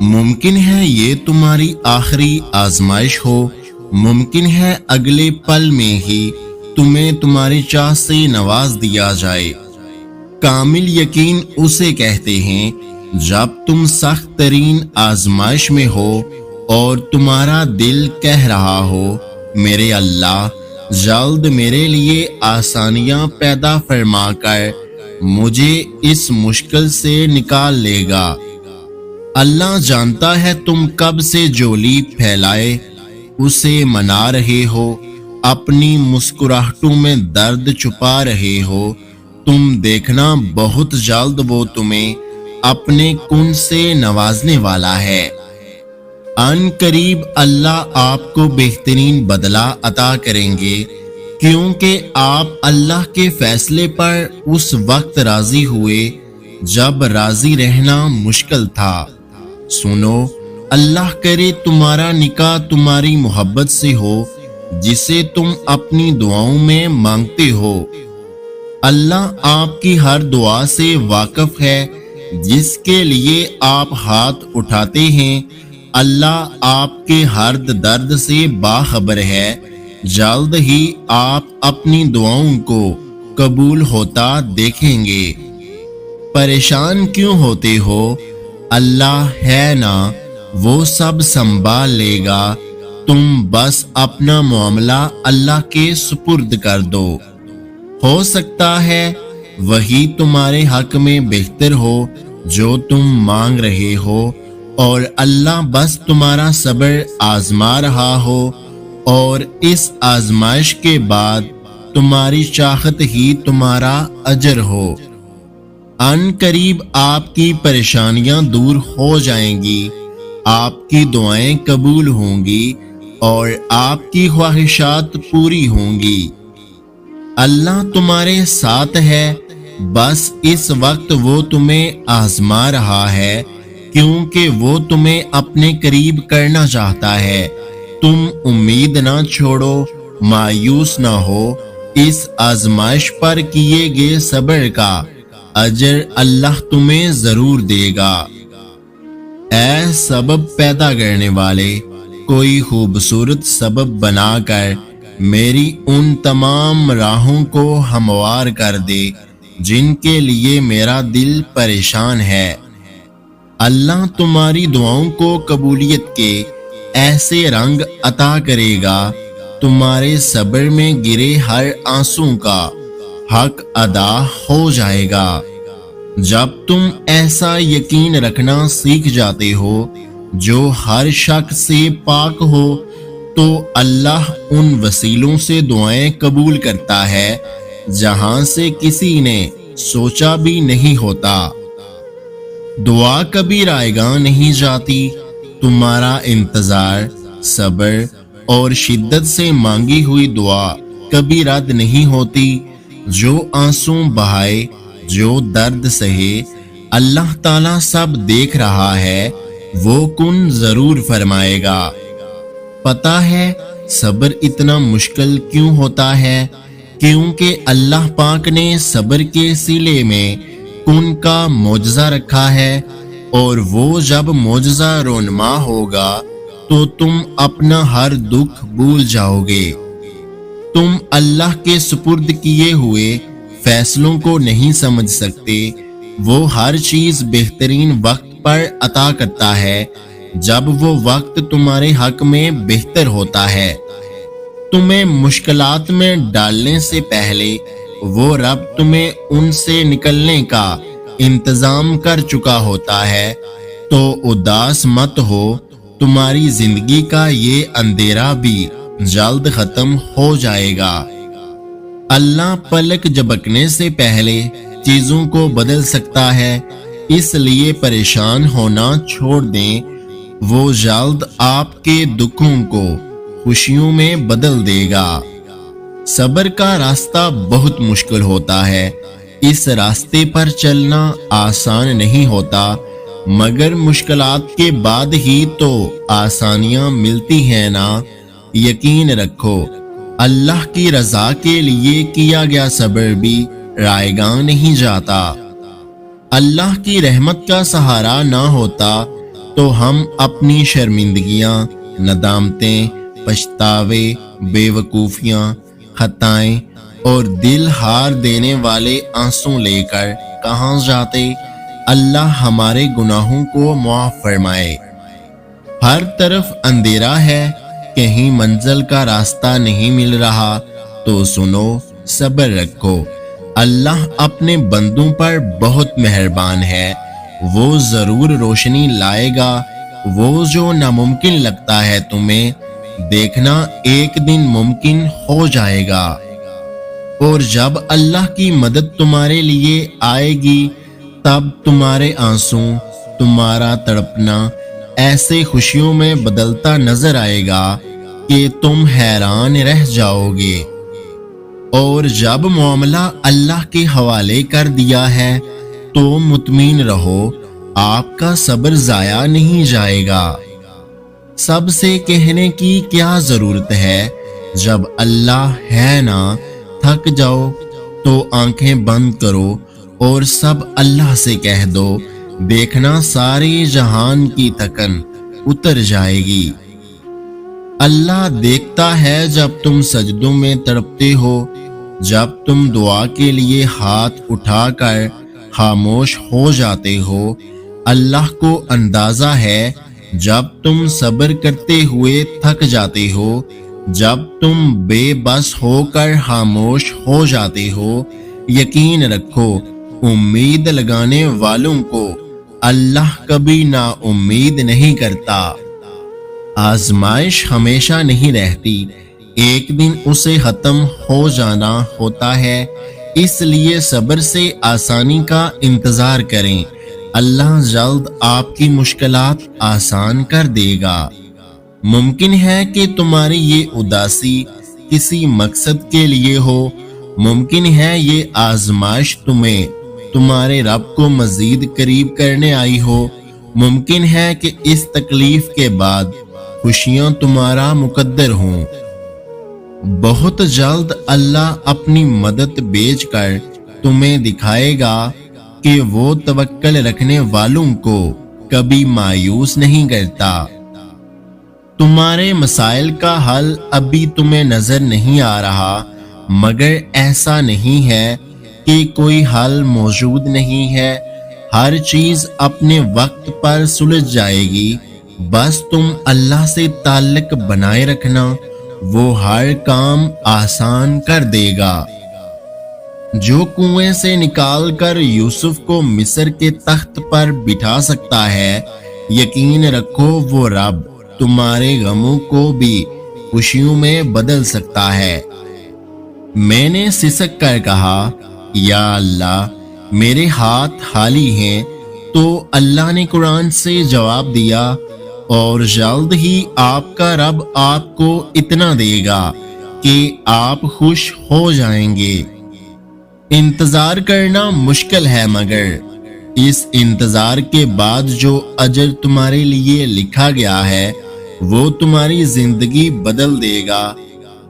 ممکن ہے یہ تمہاری آخری آزمائش ہو، ممکن ہے اگلے پل میں ہی تمہیں تمہاری چاہ سے نواز دیا جائے۔ کامل یقین اسے کہتے ہیں جب تم سخت ترین آزمائش میں ہو اور تمہارا دل کہہ رہا ہو میرے اللہ جلد میرے لیے آسانیاں پیدا فرما کر مجھے اس مشکل سے نکال لے گا۔ اللہ جانتا ہے تم کب سے جولی پھیلائے اسے منا رہے ہو، اپنی مسکراہٹوں میں درد چھپا رہے ہو۔ تم دیکھنا بہت جلد وہ تمہیں اپنے کن سے نوازنے والا ہے۔ ان قریب اللہ آپ کو بہترین بدلہ عطا کریں گے، کیونکہ آپ اللہ کے فیصلے پر اس وقت راضی ہوئے جب راضی رہنا مشکل تھا۔ سنو، اللہ کرے تمہارا نکاح تمہاری محبت سے ہو جسے تم اپنی دعاؤں میں مانگتے ہو۔ اللہ آپ کی ہر دعا سے واقف ہے جس کے لیے آپ ہاتھ اٹھاتے ہیں۔ اللہ آپ کے ہر درد سے باخبر ہے۔ جلد ہی آپ اپنی دعاؤں کو قبول ہوتا دیکھیں گے۔ پریشان کیوں ہوتے ہو؟ اللہ ہے نا، وہ سب سنبھال لے گا۔ تم بس اپنا معاملہ اللہ کے سپرد کر دو۔ ہو سکتا ہے وہی تمہارے حق میں بہتر ہو جو تم مانگ رہے ہو، اور اللہ بس تمہارا صبر آزما رہا ہو، اور اس آزمائش کے بعد تمہاری چاہت ہی تمہارا اجر ہو۔ ان قریب آپ کی پریشانیاں دور ہو جائیں گی، آپ کی دعائیں قبول ہوں گی اور آپ کی خواہشات پوری ہوں گی۔ اللہ تمہارے ساتھ ہے، بس اس وقت وہ تمہیں آزما رہا ہے کیونکہ وہ تمہیں اپنے قریب کرنا چاہتا ہے۔ تم امید نہ چھوڑو، مایوس نہ ہو، اس آزمائش پر کیے گئے صبر کا اجر اللہ تمہیں ضرور دے گا۔ اے سبب پیدا کرنے والے، کوئی خوبصورت سبب بنا کر میری ان تمام راہوں کو ہموار کر دے جن کے لیے میرا دل پریشان ہے۔ اللہ تمہاری دعاؤں کو قبولیت کے ایسے رنگ عطا کرے گا، تمہارے صبر میں گرے ہر آنسوں کا حق ادا ہو جائے گا۔ جب تم ایسا یقین رکھنا سیکھ جاتے ہو جو ہر شک سے پاک ہو، تو اللہ ان وسیلوں سے دعائیں قبول کرتا ہے جہاں سے کسی نے سوچا بھی نہیں ہوتا۔ دعا کبھی رائے گاں نہیں جاتی، تمہارا انتظار، صبر اور شدت سے مانگی ہوئی دعا کبھی رد نہیں ہوتی۔ جو آنسوں بہائے، جو درد سہے، اللہ تعالیٰ سب دیکھ رہا ہے، وہ کن ضرور فرمائے گا۔ پتہ ہے صبر اتنا مشکل کیوں ہوتا ہے؟ کیونکہ اللہ پاک نے صبر کے صلے میں کن کا معجزہ رکھا ہے، اور وہ جب معجزہ رونما ہوگا تو تم اپنا ہر دکھ بھول جاؤ گے۔ تم اللہ کے سپرد کیے ہوئے فیصلوں کو نہیں سمجھ سکتے۔ وہ ہر چیز بہترین وقت پر عطا کرتا ہے جب وہ وقت تمہارے حق میں بہتر ہوتا ہے۔ تمہیں مشکلات میں ڈالنے سے پہلے وہ رب تمہیں ان سے نکلنے کا انتظام کر چکا ہوتا ہے۔ تو اداس مت ہو، تمہاری زندگی کا یہ اندھیرا بھی جلد ختم ہو جائے گا۔ اللہ پلک جھپکنے سے پہلے چیزوں کو بدل سکتا ہے، اس لیے پریشان ہونا چھوڑ دیں۔ وہ جلد آپ کے دکھوں کو خوشیوں میں بدل دے گا۔ صبر کا راستہ بہت مشکل ہوتا ہے، اس راستے پر چلنا آسان نہیں ہوتا، مگر مشکلات کے بعد ہی تو آسانیاں ملتی ہیں نا۔ یقین رکھو، اللہ کی رضا کے لیے کیا گیا صبر بھی رائے گاں نہیں جاتا۔ اللہ کی رحمت کا سہارا نہ ہوتا تو ہم اپنی شرمندگیاں، ندامتیں، پچھتاوے، بے وقوفیاں، خطائیں اور دل ہار دینے والے آنسو لے کر کہاں جاتے؟ اللہ ہمارے گناہوں کو معاف فرمائے۔ ہر طرف اندھیرا ہے، کہیں منزل کا راستہ نہیں مل رہا، تو سنو، صبر رکھو۔ اللہ اپنے بندوں پر بہت مہربان ہے، وہ ضرور روشنی لائے گا۔ وہ جو ناممکن لگتا ہے تمہیں، دیکھنا ایک دن ممکن ہو جائے گا۔ اور جب اللہ کی مدد تمہارے لیے آئے گی، تب تمہارے آنسو، تمہارا تڑپنا ایسے خوشیوں میں بدلتا نظر آئے گا کہ تم حیران رہ جاؤ گے۔ اور جب معاملہ اللہ کے حوالے کر دیا ہے تو مطمئن رہو، آپ کا صبر ضائع نہیں جائے گا۔ سب سے کہنے کی کیا ضرورت ہے، جب اللہ ہے نا، تھک جاؤ تو آنکھیں بند کرو اور سب اللہ سے کہہ دو، دیکھنا سارے جہان کی تھکن اتر جائے گی۔ اللہ دیکھتا ہے جب تم سجدوں میں تڑپتے ہو، جب تم دعا کے لیے ہاتھ اٹھا کر خاموش ہو جاتے ہو۔ اللہ کو اندازہ ہے جب تم صبر کرتے ہوئے تھک جاتے ہو، جب تم بے بس ہو کر خاموش ہو جاتے ہو۔ یقین رکھو، امید لگانے والوں کو اللہ کبھی نا امید نہیں کرتا۔ آزمائش ہمیشہ نہیں رہتی، ایک دن اسے ختم ہو جانا ہوتا ہے، اس لیے صبر سے آسانی کا انتظار کریں۔ اللہ جلد آپ کی مشکلات آسان کر دے گا۔ ممکن ہے کہ تمہاری یہ اداسی کسی مقصد کے لیے ہو، ممکن ہے یہ آزمائش تمہیں تمہارے رب کو مزید قریب کرنے آئی ہو، ممکن ہے کہ اس تکلیف کے بعد خوشیاں تمہارا مقدر ہوں۔ بہت جلد اللہ اپنی مدد بھیج کر تمہیں دکھائے گا کہ وہ توکل رکھنے والوں کو کبھی مایوس نہیں کرتا۔ تمہارے مسائل کا حل ابھی تمہیں نظر نہیں آ رہا، مگر ایسا نہیں ہے کہ کوئی حل موجود نہیں ہے۔ ہر چیز اپنے وقت پر سلجھ جائے گی، بس تم اللہ سے تعلق بنائے رکھنا، وہ ہر کام آسان کر دے گا۔ جو کنویں سے نکال کر یوسف کو مصر کے تخت پر بٹھا سکتا ہے، یقین رکھو وہ رب تمہارے غموں کو بھی خوشیوں میں بدل سکتا ہے۔ میں نے سسک کر کہا، یا اللہ میرے ہاتھ خالی ہیں، تو اللہ نے قرآن سے جواب دیا، اور جلد ہی آپ کا رب آپ کو اتنا دے گا کہ آپ خوش ہو جائیں گے۔ انتظار کرنا مشکل ہے، مگر اس انتظار کے بعد جو اجر تمہارے لیے لکھا گیا ہے وہ تمہاری زندگی بدل دے گا۔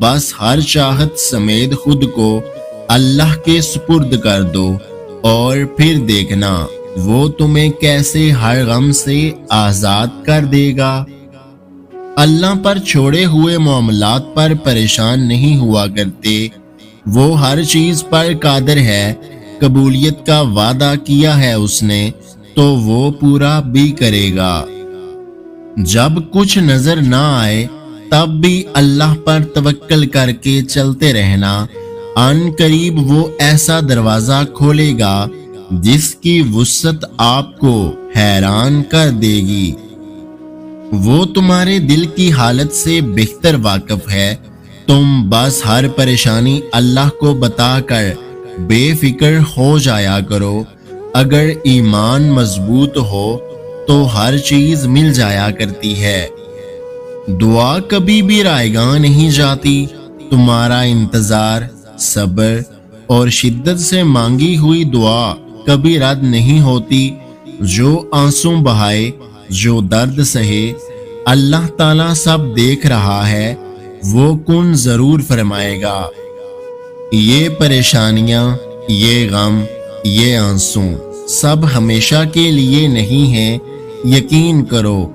بس ہر چاہت سمیت خود کو اللہ کے سپرد کر دو، اور پھر دیکھنا وہ تمہیں کیسے ہر غم سے آزاد کر دے گا۔ اللہ پر چھوڑے ہوئے معاملات پر پریشان نہیں ہوا کرتے، وہ ہر چیز پر قادر ہے۔ قبولیت کا وعدہ کیا ہے اس نے، تو وہ پورا بھی کرے گا۔ جب کچھ نظر نہ آئے تب بھی اللہ پر توکل کر کے چلتے رہنا، ان قریب وہ ایسا دروازہ کھولے گا جس کی وسعت آپ کو حیران کر دے گی۔ وہ تمہارے دل کی حالت سے بہتر واقف ہے، تم بس ہر پریشانی اللہ کو بتا کر بے فکر ہو جایا کرو۔ اگر ایمان مضبوط ہو تو ہر چیز مل جایا کرتی ہے۔ دعا کبھی بھی رائے گاں نہیں جاتی، تمہارا انتظار، صبر اور شدت سے مانگی ہوئی دعا کبھی رد نہیں ہوتی۔ جو آنسو بہائے، جو درد سہے، اللہ تعالیٰ سب دیکھ رہا ہے، وہ کن ضرور فرمائے گا۔ یہ پریشانیاں، یہ غم، یہ آنسو سب ہمیشہ کے لیے نہیں ہیں، یقین کرو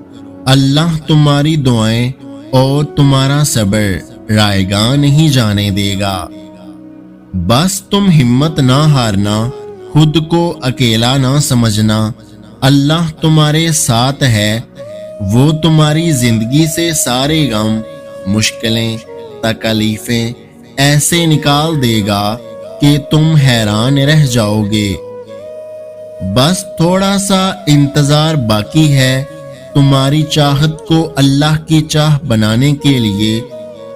اللہ تمہاری دعائیں اور تمہارا صبر رائگاں نہیں جانے دے گا۔ بس تم ہمت نہ ہارنا، خود کو اکیلا نہ سمجھنا، اللہ تمہارے ساتھ ہے، وہ تمہاری زندگی سے سارے غم، مشکلیں، تکلیفیں ایسے نکال دے گا کہ تم حیران رہ جاؤ گے۔ بس تھوڑا سا انتظار باقی ہے، تمہاری چاہت کو اللہ کی چاہ بنانے کے لیے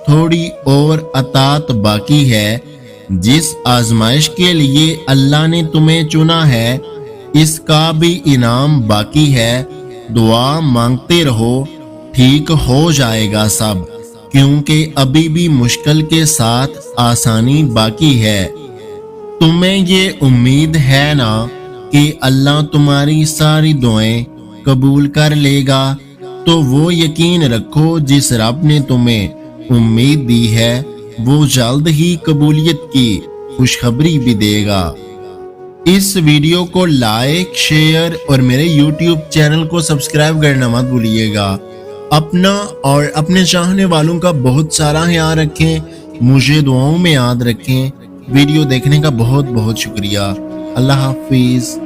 تھوڑی اور اطاعت باقی ہے۔ جس آزمائش کے لیے اللہ نے تمہیں چنا ہے اس کا بھی انعام باقی ہے۔ دعا مانگتے رہو، ٹھیک ہو جائے گا سب، کیونکہ ابھی بھی مشکل کے ساتھ آسانی باقی ہے۔ تمہیں یہ امید ہے نا کہ اللہ تمہاری ساری دعائیں قبول کر لے گا، تو وہ یقین رکھو جس رب نے تمہیں امید دی ہے وہ جلد ہی قبولیت کی خوشخبری بھی دے گا۔ اس ویڈیو کو لائک، شیئر اور میرے یوٹیوب چینل کو سبسکرائب کرنا مت بھولیے گا۔ اپنا اور اپنے چاہنے والوں کا بہت سارا خیال رکھیں، مجھے دعاؤں میں یاد رکھیں۔ ویڈیو دیکھنے کا بہت بہت شکریہ۔ اللہ حافظ۔